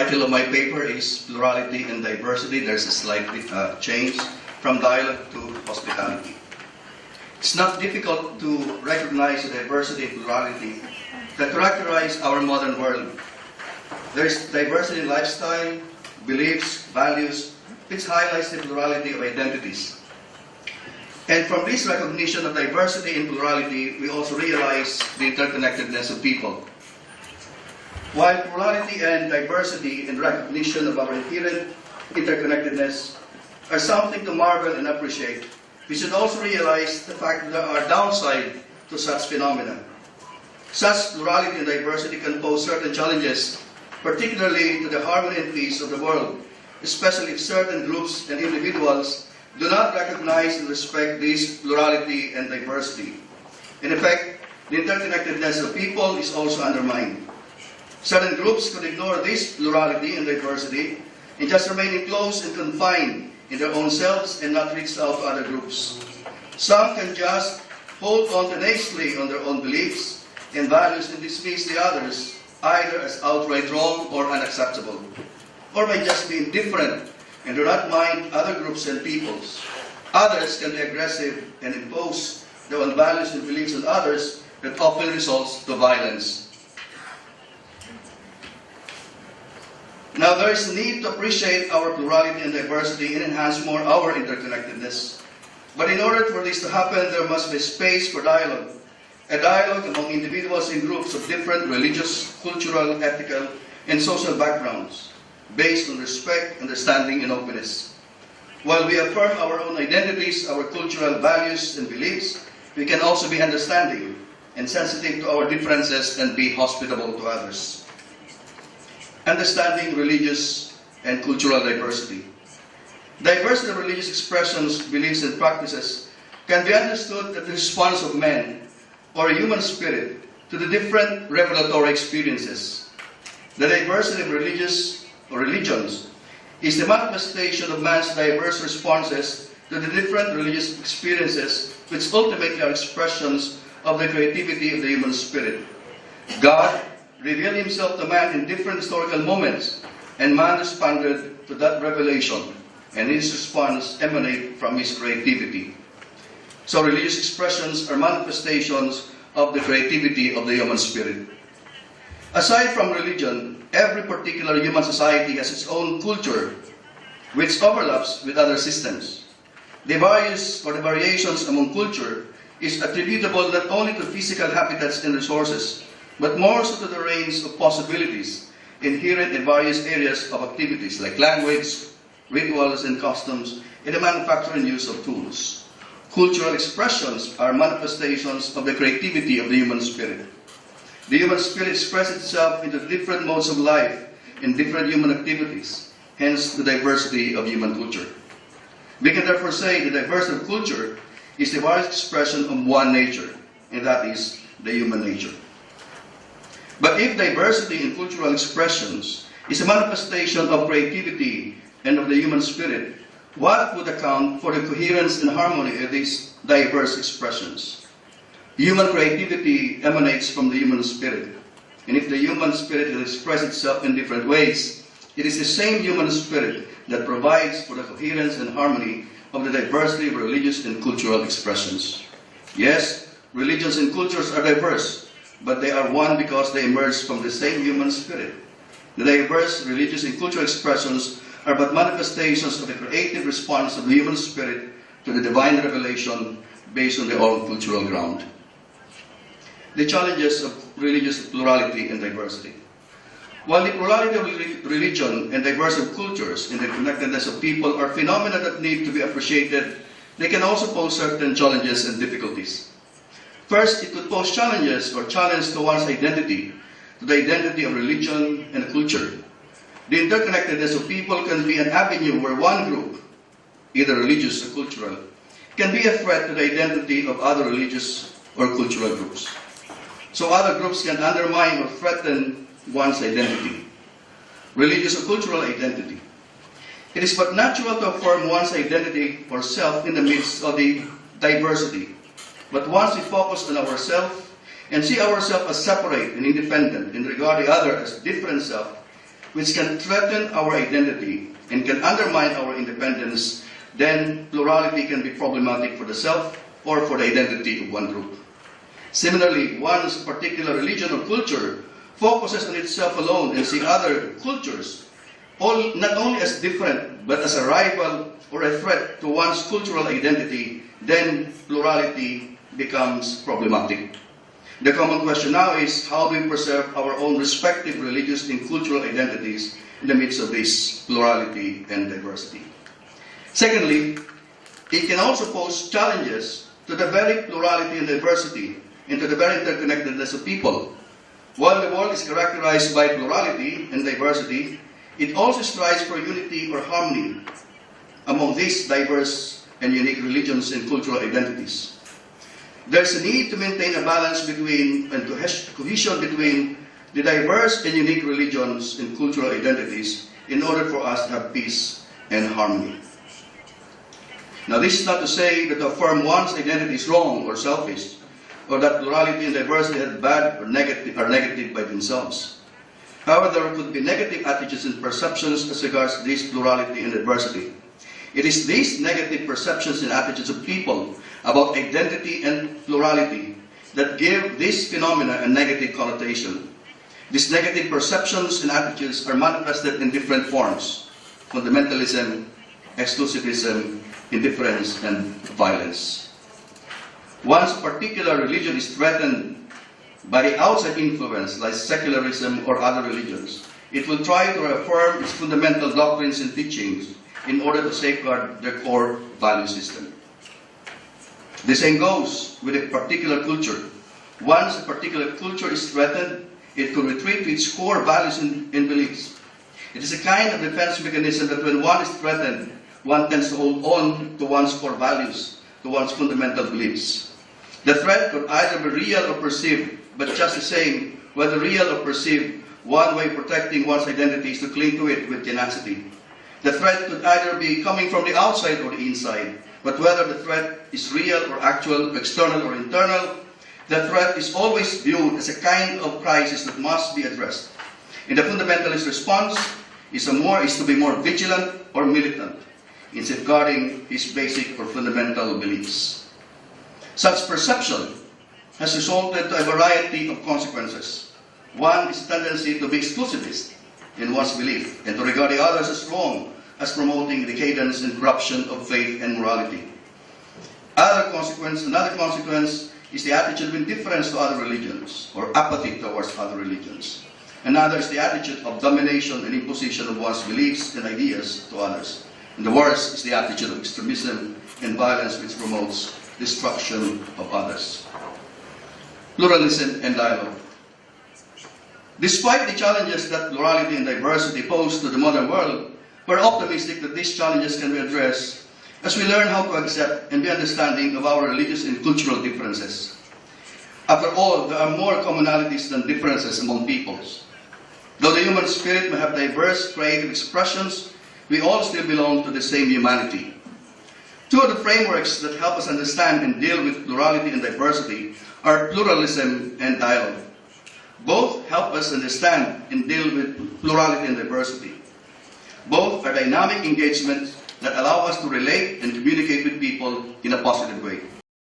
title of my paper is Plurality and Diversity. There's a slight change from dialogue to hospitality. It's not difficult to recognize the diversity and plurality that characterize our modern world. There is diversity in lifestyle, beliefs, values, which highlights the plurality of identities. And from this recognition of diversity and plurality, we also realize the interconnectedness of people. While plurality and diversity and recognition of our inherent interconnectedness are something to marvel and appreciate, we should also realize the fact that there are downsides to such phenomena. Such plurality and diversity can pose certain challenges, particularly to the harmony and peace of the world, especially if certain groups and individuals do not recognize and respect this plurality and diversity. In effect, the interconnectedness of people is also undermined. Certain groups could ignore this plurality and diversity and just remain enclosed and confined in their own selves and not reach out to other groups. Some can just hold on tenaciously on their own beliefs and values and dismiss the others either as outright wrong or unacceptable, or may just be indifferent and do not mind other groups and peoples. Others can be aggressive and impose their own values and beliefs on others that often results to violence. Now, there is a need to appreciate our plurality and diversity and enhance more our interconnectedness. But in order for this to happen, there must be space for dialogue. A dialogue among individuals and groups of different religious, cultural, ethical, and social backgrounds, based on respect, understanding, and openness. While we affirm our own identities, our cultural values, and beliefs, we can also be understanding and sensitive to our differences and be hospitable to others. Understanding religious and cultural diversity. Diversity of religious expressions, beliefs, and practices can be understood as the response of men or a human spirit to the different revelatory experiences. The diversity of religious or religions is the manifestation of man's diverse responses to the different religious experiences, which ultimately are expressions of the creativity of the human spirit. God revealed himself to man in different historical moments, and man responded to that revelation, and his response emanated from his creativity. So religious expressions are manifestations of the creativity of the human spirit. Aside from religion, every particular human society has its own culture, which overlaps with other systems. The variations among culture is attributable not only to physical habitats and resources, but more so to the range of possibilities inherent in various areas of activities like language, rituals, and customs, and the manufacture and use of tools. Cultural expressions are manifestations of the creativity of the human spirit. The human spirit expresses itself into different modes of life in different human activities, hence the diversity of human culture. We can therefore say the diversity of culture is the various expression of one nature, and that is the human nature. But if diversity in cultural expressions is a manifestation of creativity and of the human spirit, what would account for the coherence and harmony of these diverse expressions? Human creativity emanates from the human spirit, and if the human spirit will express itself in different ways, it is the same human spirit that provides for the coherence and harmony of the diversity of religious and cultural expressions. Yes, religions and cultures are diverse, but they are one because they emerge from the same human spirit. The diverse religious and cultural expressions are but manifestations of the creative response of the human spirit to the divine revelation based on their own cultural ground. The challenges of religious plurality and diversity. While the plurality of religion and diversity of cultures and the connectedness of people are phenomena that need to be appreciated, they can also pose certain challenges and difficulties. First, it could pose challenges or challenge to one's identity, to the identity of religion and culture. The interconnectedness of people can be an avenue where one group, either religious or cultural, can be a threat to the identity of other religious or cultural groups. So other groups can undermine or threaten one's identity, religious or cultural identity. It is but natural to affirm one's identity or self in the midst of the diversity. But once we focus on ourselves and see ourselves as separate and independent and regard the other as different self, which can threaten our identity and can undermine our independence, then plurality can be problematic for the self or for the identity of one group. Similarly, one's particular religion or culture focuses on itself alone and sees other cultures not only as different but as a rival or a threat to one's cultural identity, then plurality becomes problematic. The common question now is, how do we preserve our own respective religious and cultural identities in the midst of this plurality and diversity? Secondly, it can also pose challenges to the very plurality and diversity and to the very interconnectedness of people. While the world is characterized by plurality and diversity, it also strives for unity or harmony among these diverse and unique religions and cultural identities. There's a need to maintain a balance between and cohesion between the diverse and unique religions and cultural identities in order for us to have peace and harmony. Now, this is not to say that to affirm one's identity is wrong or selfish, or that plurality and diversity are bad or negative by themselves. However, there could be negative attitudes and perceptions as regards this plurality and diversity. It is these negative perceptions and attitudes of people about identity and plurality that give this phenomena a negative connotation. These negative perceptions and attitudes are manifested in different forms: fundamentalism, exclusivism, indifference, and violence. Once a particular religion is threatened by outside influence like secularism or other religions, it will try to affirm its fundamental doctrines and teachings in order to safeguard their core value system. The same goes with a particular culture. Once a particular culture is threatened, it could retreat to its core values and beliefs. It is a kind of defense mechanism that when one is threatened, one tends to hold on to one's core values, to one's fundamental beliefs. The threat could either be real or perceived, but just the same, whether real or perceived, one way of protecting one's identity is to cling to it with tenacity. The threat could either be coming from the outside or the inside, but whether the threat is real or actual, external or internal, the threat is always viewed as a kind of crisis that must be addressed. And the fundamentalist response is to be more vigilant or militant in safeguarding his basic or fundamental beliefs. Such perception has resulted to a variety of consequences. One is the tendency to be exclusivist in one's belief and to regard the others as wrong, as promoting decadence and corruption of faith and morality. Another consequence is the attitude of indifference to other religions or apathy towards other religions. Another is the attitude of domination and imposition of one's beliefs and ideas to others. And the worst is the attitude of extremism and violence, which promotes destruction of others. Pluralism and dialogue. Despite the challenges that plurality and diversity pose to the modern world, we're optimistic that these challenges can be addressed as we learn how to accept and be understanding of our religious and cultural differences. After all, there are more commonalities than differences among peoples. Though the human spirit may have diverse creative expressions, we all still belong to the same humanity. Two of the frameworks that help us understand and deal with plurality and diversity are pluralism and dialogue. Both help us understand and deal with plurality and diversity. Both are dynamic engagements that allow us to relate and communicate with people in a positive way.